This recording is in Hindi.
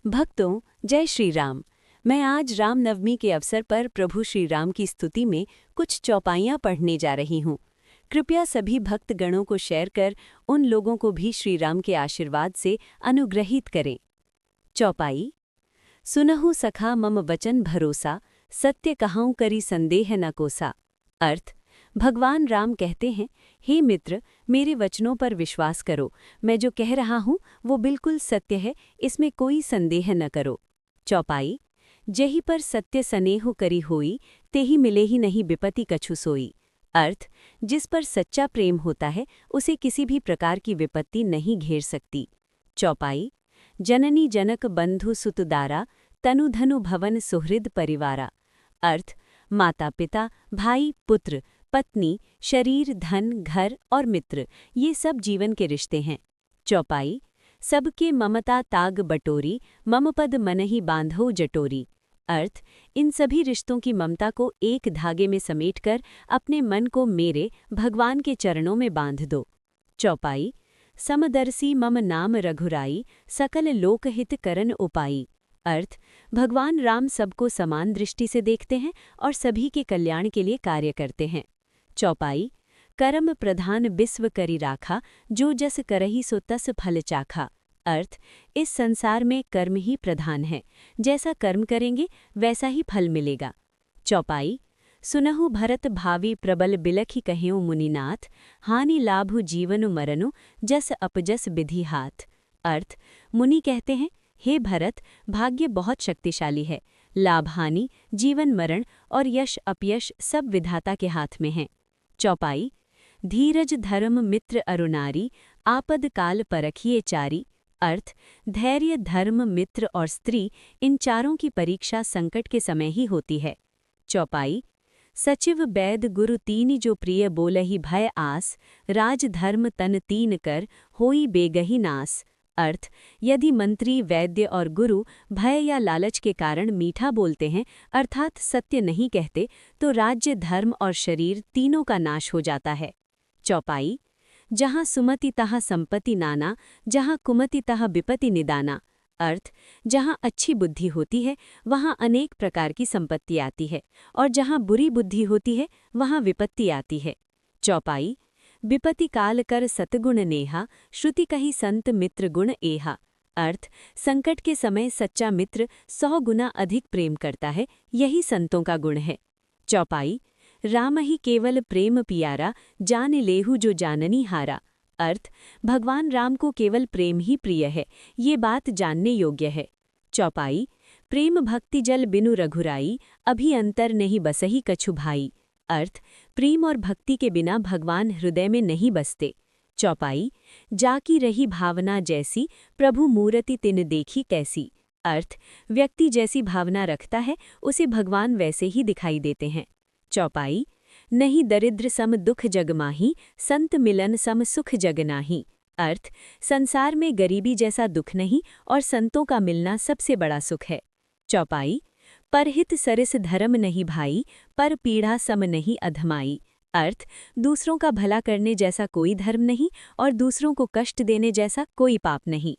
भक्तों, जय श्री राम। मैं आज रामनवमी के अवसर पर प्रभु श्री राम की स्तुति में कुछ चौपाइयाँ पढ़ने जा रही हूँ। कृपया सभी भक्तगणों को शेयर कर उन लोगों को भी श्री राम के आशीर्वाद से अनुग्रहित करें। चौपाई। सुनहु सखा मम वचन भरोसा, सत्य कहाऊं करी संदेह न कोसा। अर्थ। भगवान राम कहते हैं, हे मित्र, मेरे वचनों पर विश्वास करो। मैं जो कह रहा हूँ वो बिल्कुल सत्य है, इसमें कोई संदेह न करो। चौपाई। जेहि पर सत्य सनेहु करी होई, तेहि मिले ही नहीं विपत्ति कछु सोई। अर्थ। जिस पर सच्चा प्रेम होता है उसे किसी भी प्रकार की विपत्ति नहीं घेर सकती। चौपाई। जननी जनक बंधु सुतदारा, तनु धनु भवन सुहृद परिवारा। अर्थ। माता पिता, भाई पुत्र, पत्नी, शरीर, धन, घर और मित्र, ये सब जीवन के रिश्ते हैं। चौपाई। सबके ममता ताग बटोरी, मम पद मनहि बांधो जटोरी। अर्थ। इन सभी रिश्तों की ममता को एक धागे में समेटकर अपने मन को मेरे भगवान के चरणों में बांध दो। चौपाई। समदर्शी मम नाम रघुराई, सकल लोकहित करन उपाई। अर्थ। भगवान राम सबको समान दृष्टि से देखते हैं और सभी के कल्याण के लिए कार्य करते हैं। चौपाई। कर्म प्रधान विश्व करी राखा, जो जस करही सो तस फल चाखा। अर्थ। इस संसार में कर्म ही प्रधान है, जैसा कर्म करेंगे वैसा ही फल मिलेगा। चौपाई। सुनहु भरत भावी प्रबल बिलखि कहेउ मुनिनाथ, हानि लाभु जीवनु मरनु, जस अपजस विधि हाथ। अर्थ। मुनि कहते हैं, हे भरत, भाग्य बहुत शक्तिशाली है। लाभ हानि, जीवन मरण और यश अपयश सब विधाता के हाथ में हैं। चौपाई। धीरज धर्म मित्र अरुनारी, आपद काल परखिए चारी। अर्थ। धैर्य, धर्म, मित्र और स्त्री, इन चारों की परीक्षा संकट के समय ही होती है। चौपाई। सचिव वैद गुरु तीनि जो प्रिय बोलहि भय आस, राज धर्म तन तीन कर, होई बेगहि नास। अर्थ। यदि मंत्री, वैद्य और गुरु भय या लालच के कारण मीठा बोलते हैं अर्थात सत्य नहीं कहते, तो राज्य, धर्म और शरीर तीनों का नाश हो जाता है। चौपाई। जहाँ सुमति तहाँ संपत्ति नाना, जहाँ कुमति तहाँ विपत्ति निदाना। अर्थ। जहाँ अच्छी बुद्धि होती है वहाँ अनेक प्रकार की संपत्ति आती है, और जहाँ बुरी बुद्धि होती है वहाँ विपत्ति आती है। चौपाई। विपत्ति काल कर सतगुण नेहा, श्रुति कही संत मित्र गुण एहा। अर्थ। संकट के समय सच्चा मित्र 100 गुना अधिक प्रेम करता है, यही संतों का गुण है। चौपाई। राम ही केवल प्रेम पियारा, जान लेहु जो जाननी हारा। अर्थ। भगवान राम को केवल प्रेम ही प्रिय है, ये बात जानने योग्य है। चौपाई। प्रेम भक्ति जल बिनु रघुराई, अभी अंतर नहीं बसही कछु भाई। अर्थ। प्रेम और भक्ति के बिना भगवान हृदय में नहीं बसते। चौपाई। जाकी रही भावना जैसी, प्रभु मूरति तिन देखी कैसी। अर्थ। व्यक्ति जैसी भावना रखता है उसे भगवान वैसे ही दिखाई देते हैं। चौपाई। नहीं दरिद्र सम दुख जग माही, संत मिलन सम सुख जग नाही। अर्थ। संसार में गरीबी जैसा दुख नहीं और संतों का मिलना सबसे बड़ा सुख है। चौपाई। परहित सरिस धर्म नहीं भाई, पर पीढ़ा सम नहीं अधमाई। अर्थ। दूसरों का भला करने जैसा कोई धर्म नहीं और दूसरों को कष्ट देने जैसा कोई पाप नहीं।